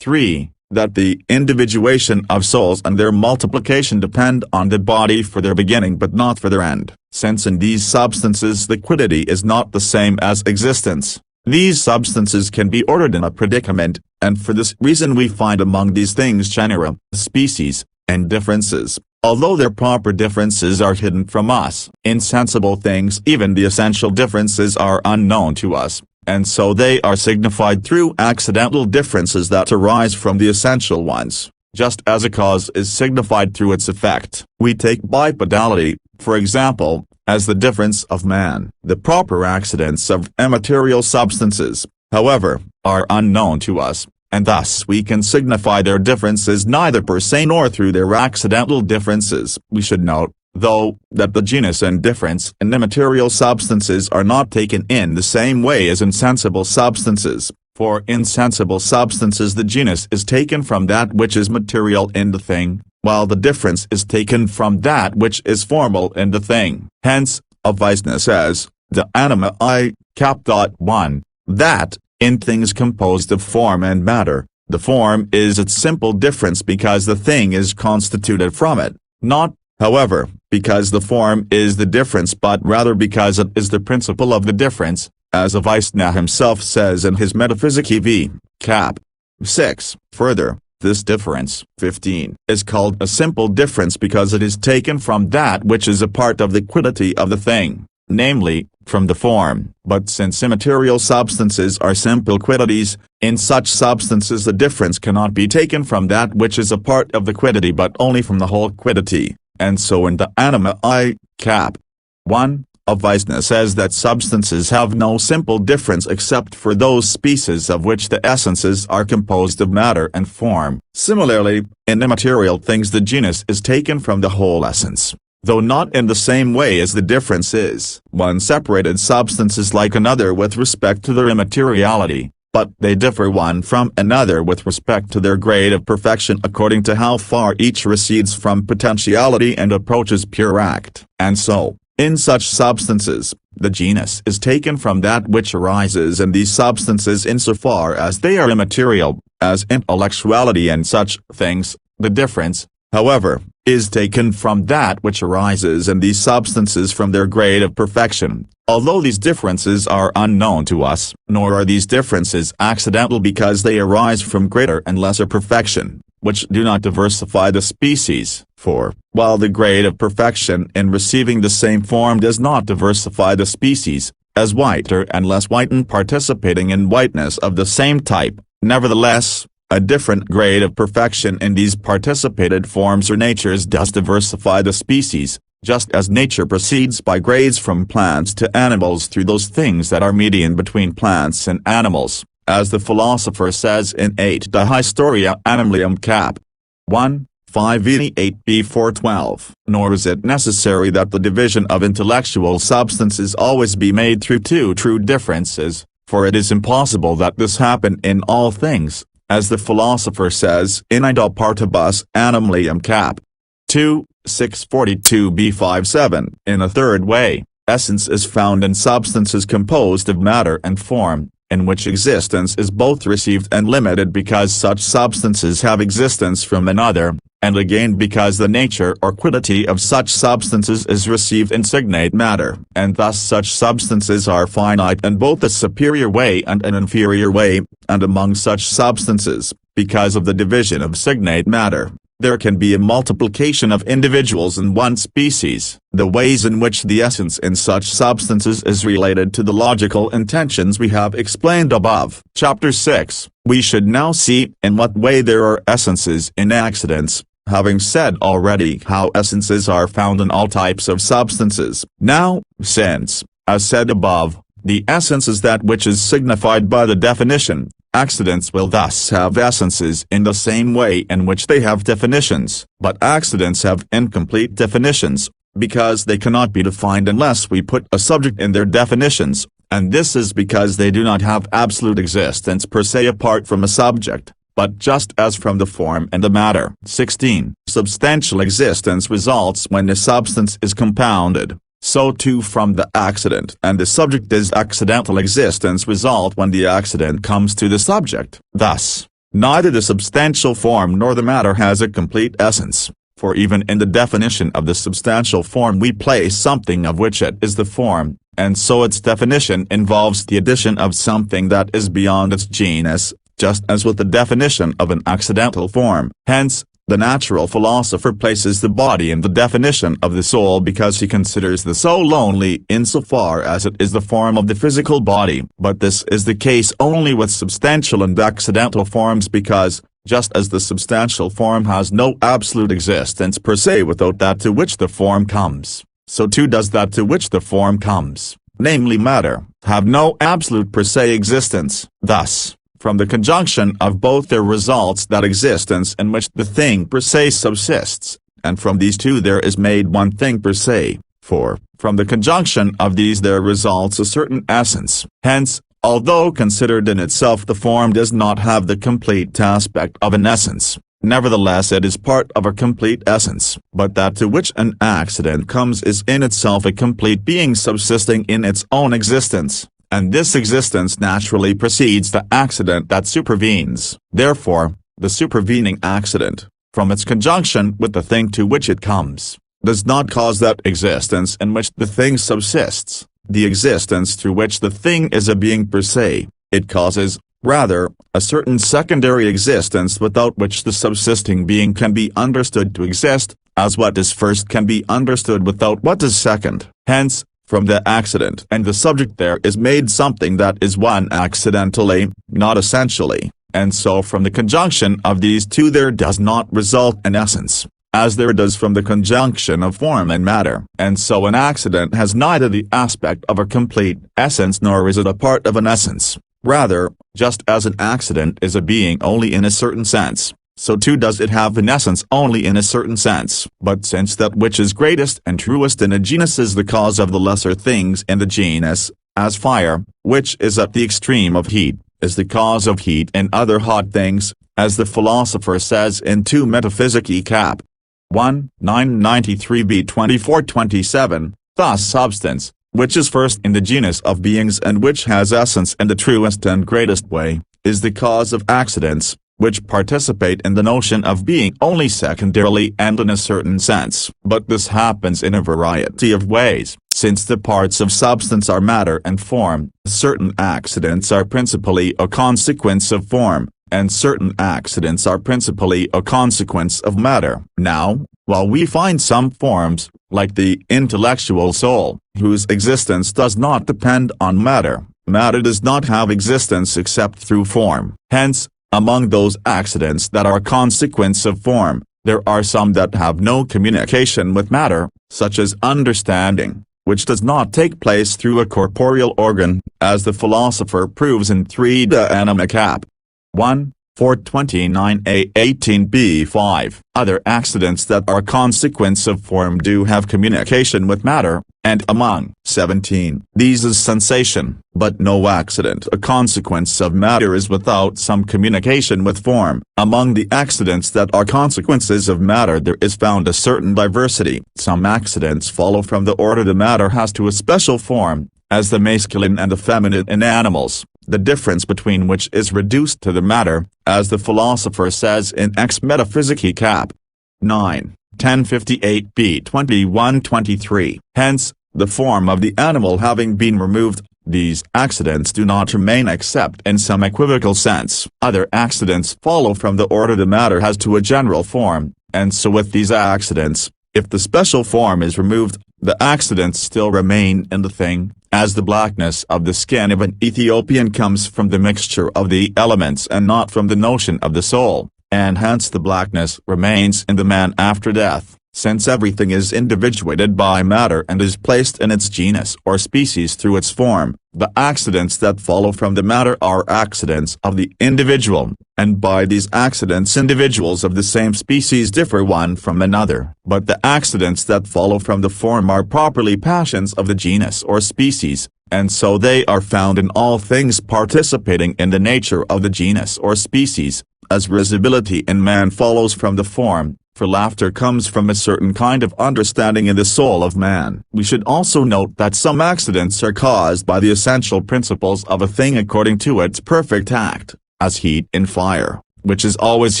3, that the individuation of souls and their multiplication depend on the body for their beginning but not for their end, since in these substances the quiddity is not the same as existence. These substances can be ordered in a predicament, and for this reason we find among these things genera, species, and differences, although their proper differences are hidden from us. In sensible things even the essential differences are unknown to us, and so they are signified through accidental differences that arise from the essential ones, just as a cause is signified through its effect. We take bipedality, for example, as the difference of man. The proper accidents of immaterial substances, however, are unknown to us, and thus we can signify their differences neither per se nor through their accidental differences. We should note, though, that the genus and difference in immaterial substances are not taken in the same way as in sensible substances. For in sensible substances the genus is taken from that which is material in the thing, while the difference is taken from that which is formal in the thing. Hence, Aquinas says, the anima I, cap. 1, that, in things composed of form and matter, the form is its simple difference because the thing is constituted from it, not, however, because the form is the difference but rather because it is the principle of the difference, as Aquinas himself says in his Metaphysics v. cap. 6. Further, this difference 15 is called a simple difference because it is taken from that which is a part of the quiddity of the thing, namely, from the form. But since immaterial substances are simple quiddities, in such substances the difference cannot be taken from that which is a part of the quiddity but only from the whole quiddity, and so in the anima I, cap. 1, Aquinas says that substances have no simple difference except for those species of which the essences are composed of matter and form. Similarly, in immaterial things the genus is taken from the whole essence, though not in the same way as the difference is. One separated substance is like another with respect to their immateriality, but they differ one from another with respect to their grade of perfection according to how far each recedes from potentiality and approaches pure act. And so, in such substances, the genus is taken from that which arises in these substances insofar as they are immaterial, as intellectuality and such things. The difference, however, is taken from that which arises in these substances from their grade of perfection, although these differences are unknown to us. Nor are these differences accidental because they arise from greater and lesser perfection, which do not diversify the species. For, while the grade of perfection in receiving the same form does not diversify the species, as whiter and less whiten participating in whiteness of the same type, nevertheless, a different grade of perfection in these participated forms or natures does diversify the species, just as nature proceeds by grades from plants to animals through those things that are median between plants and animals, as the philosopher says in Ente de Historia Animalium cap. 1, 588b 412. Nor is it necessary that the division of intellectual substances always be made through two true differences, for it is impossible that this happen in all things, as the philosopher says in Ida Partibus Animalium cap. 2, 642b 57. In a third way, essence is found in substances composed of matter and form, in which existence is both received and limited because such substances have existence from another, and again because the nature or quiddity of such substances is received in signate matter, and thus such substances are finite in both a superior way and an inferior way, and among such substances, because of the division of signate matter, There can be a multiplication of individuals in one species. The ways in which the essence in such substances is related to the logical intentions we have explained above. Chapter 6. We should now see in what way there are essences in accidents, having said already how essences are found in all types of substances. Now, since, as said above, the essence is that which is signified by the definition, accidents will thus have essences in the same way in which they have definitions, but accidents have incomplete definitions, because they cannot be defined unless we put a subject in their definitions, and this is because they do not have absolute existence per se apart from a subject, but just as from the form and the matter. 16. Substantial existence results when the substance is compounded. So too from the accident and the subject does accidental existence result when the accident comes to the subject. Thus, neither the substantial form nor the matter has a complete essence, for even in the definition of the substantial form we place something of which it is the form, and so its definition involves the addition of something that is beyond its genus, just as with the definition of an accidental form. Hence, the natural philosopher places the body in the definition of the soul because he considers the soul only insofar as it is the form of the physical body. But this is the case only with substantial and accidental forms because, just as the substantial form has no absolute existence per se without that to which the form comes, so too does that to which the form comes, namely matter, have no absolute per se existence. Thus, from the conjunction of both there results that existence in which the thing per se subsists, and from these two there is made one thing per se, for, from the conjunction of these there results a certain essence. Hence, although considered in itself the form does not have the complete aspect of an essence, nevertheless it is part of a complete essence. But that to which an accident comes is in itself a complete being subsisting in its own existence, and this existence naturally precedes the accident that supervenes. Therefore, the supervening accident, from its conjunction with the thing to which it comes, does not cause that existence in which the thing subsists, the existence through which the thing is a being per se. It causes, rather, a certain secondary existence without which the subsisting being can be understood to exist, as what is first can be understood without what is second. Hence, from the accident and the subject there is made something that is one accidentally, not essentially, and so from the conjunction of these two there does not result an essence, as there does from the conjunction of form and matter. And so an accident has neither the aspect of a complete essence nor is it a part of an essence. Rather, just as an accident is a being only in a certain sense, so too does it have an essence only in a certain sense. But since that which is greatest and truest in a genus is the cause of the lesser things in the genus, as fire, which is at the extreme of heat, is the cause of heat in other hot things, as the philosopher says in 2 Metaphysics cap. 1, 993b 2427, thus substance, which is first in the genus of beings and which has essence in the truest and greatest way, is the cause of accidents, which participate in the notion of being only secondarily and in a certain sense. But this happens in a variety of ways. Since the parts of substance are matter and form, certain accidents are principally a consequence of form, and certain accidents are principally a consequence of matter. Now, while we find some forms, like the intellectual soul, whose existence does not depend on matter, matter does not have existence except through form. Hence, among those accidents that are a consequence of form, there are some that have no communication with matter, such as understanding, which does not take place through a corporeal organ, as the philosopher proves in 3 De Anima cap. 1, 429a 18b5. Other accidents that are consequence of form do have communication with matter, and among 17 these is sensation. But no accident a consequence of matter is without some communication with form. Among the accidents that are consequences of matter there is found a certain diversity. Some accidents follow from the order the matter has to a special form, as the masculine and the feminine in animals, the difference between which is reduced to the matter, as the philosopher says in Ex Metaphysicae cap. 9, 1058b 2123. Hence, the form of the animal having been removed, these accidents do not remain except in some equivocal sense. Other accidents follow from the order the matter has to a general form, And so with these accidents, if the special form is removed, the accidents still remain in the thing, as the blackness of the skin of an Ethiopian comes from the mixture of the elements and not from the notion of the soul, and hence the blackness remains in the man after death. Since everything is individuated by matter and is placed in its genus or species through its form, the accidents that follow from the matter are accidents of the individual, and by these accidents individuals of the same species differ one from another. But the accidents that follow from the form are properly passions of the genus or species, and so they are found in all things participating in the nature of the genus or species, as risibility in man follows from the form. For laughter comes from a certain kind of understanding in the soul of man. We should also note that some accidents are caused by the essential principles of a thing according to its perfect act, as heat in fire, which is always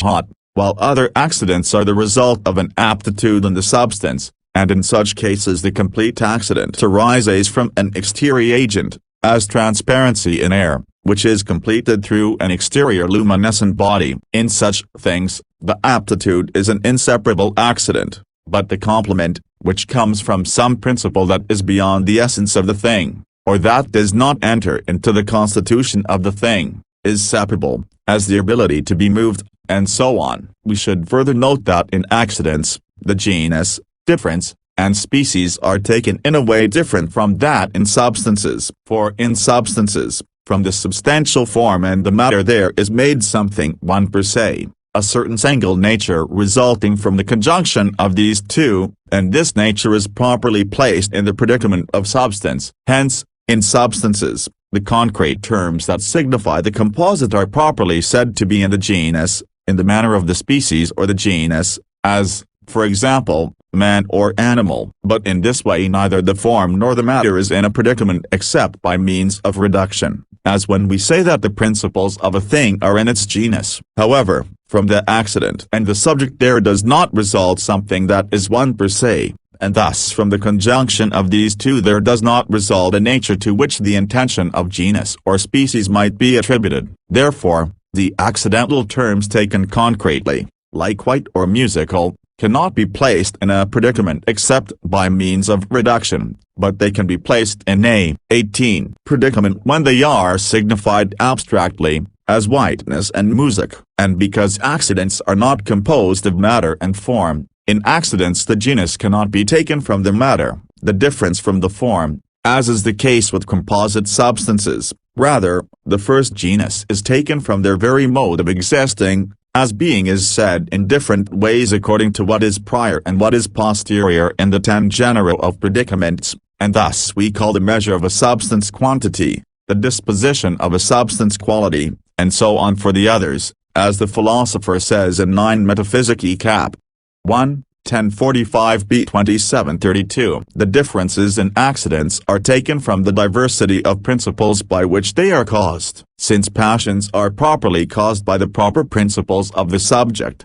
hot, while other accidents are the result of an aptitude in the substance, and in such cases the complete accident arises from an exterior agent, as transparency in air, which is completed through an exterior luminescent body. In such things, the aptitude is an inseparable accident, but the complement, which comes from some principle that is beyond the essence of the thing, or that does not enter into the constitution of the thing, is separable, as the ability to be moved, and so on. We should further note that in accidents, the genus, difference, and species are taken in a way different from that in substances. For in substances, from the substantial form and the matter there is made something one per se, a certain single nature resulting from the conjunction of these two, and this nature is properly placed in the predicament of substance. Hence, in substances, the concrete terms that signify the composite are properly said to be in the genus, in the manner of the species or the genus, as, for example, man or animal. But in this way neither the form nor the matter is in a predicament except by means of reduction, as when we say that the principles of a thing are in its genus. However, from the accident and the subject there does not result something that is one per se, and thus from the conjunction of these two there does not result a nature to which the intension of genus or species might be attributed. Therefore, the accidental terms taken concretely, like white or musical, cannot be placed in a predicament except by means of reduction, but they can be placed in a 18 predicament when they are signified abstractly, as whiteness and music. And because accidents are not composed of matter and form, in accidents the genus cannot be taken from the matter, the difference from the form, as is the case with composite substances. Rather, the first genus is taken from their very mode of existing, as being is said in different ways according to what is prior and what is posterior in the 10 genera of predicaments, and thus we call the measure of a substance quantity, the disposition of a substance quality, and so on for the others, as the philosopher says in 9 Metaphysics cap. 1, 1045b 2732. The differences in accidents are taken from the diversity of principles by which they are caused. Since passions are properly caused by the proper principles of the subject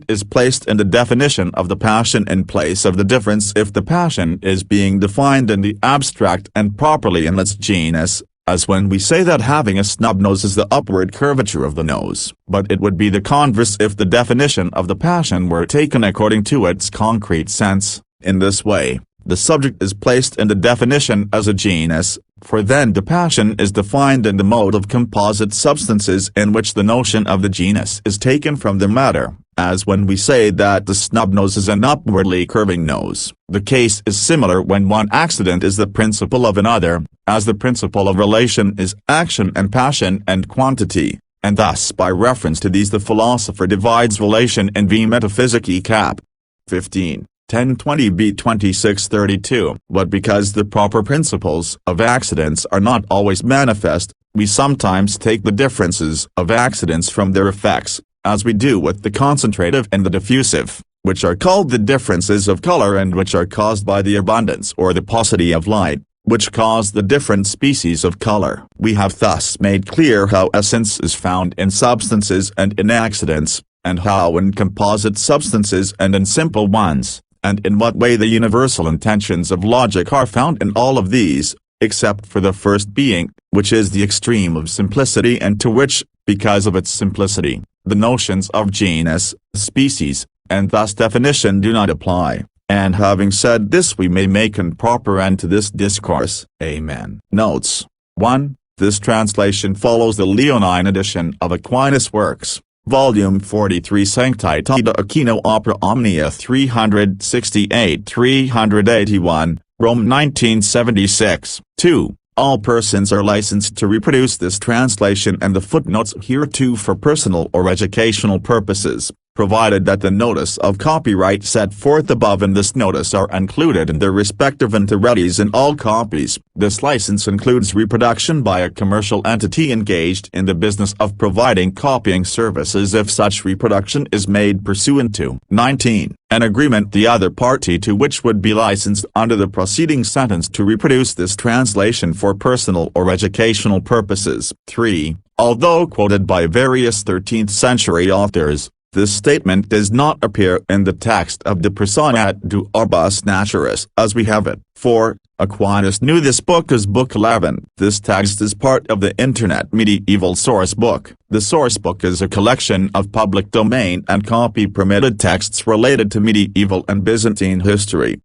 is placed in the definition of the passion in place of the difference if the passion is being defined in the abstract and properly in its genus, as when we say that having a snub nose is the upward curvature of the nose. But it would be the converse if the definition of the passion were taken according to its concrete sense. In this way, the subject is placed in the definition as a genus, for then the passion is defined in the mode of composite substances in which the notion of the genus is taken from the matter, as when we say that the snub nose is an upwardly curving nose. The case is similar when one accident is the principle of another, as the principle of relation is action and passion and quantity, and thus by reference to these the philosopher divides relation in v Metaphysics cap. 15. 1020b 2632. But because the proper principles of accidents are not always manifest, we sometimes take the differences of accidents from their effects, as we do with the concentrative and the diffusive, which are called the differences of color and which are caused by the abundance or the paucity of light, which cause the different species of color. We have thus made clear how essence is found in substances and in accidents, and how in composite substances and in simple ones, and in what way the universal intentions of logic are found in all of these, except for the first being, which is the extreme of simplicity and to which, because of its simplicity, the notions of genus, species, and thus definition do not apply. And having said this, we may make an proper end to this discourse. Amen. Notes. 1. This translation follows the Leonine edition of Aquinas' works, Volume 43, Sancti Doctor Aquino Opera Omnia 368-381, Rome 1976. 2. All persons are licensed to reproduce this translation and the footnotes hereto for personal or educational purposes, provided that the notice of copyright set forth above in this notice are included in their respective entireties in all copies. This license includes reproduction by a commercial entity engaged in the business of providing copying services if such reproduction is made pursuant to 19. An agreement the other party to which would be licensed under the preceding sentence to reproduce this translation for personal or educational purposes. 3. Although quoted by various 13th century authors, this statement does not appear in the text of De Persona do Orbis Naturis as we have it. 4. Aquinas knew this book as Book 11. This text is part of the Internet Medieval Source Book. The source book is a collection of public domain and copy-permitted texts related to medieval and Byzantine history.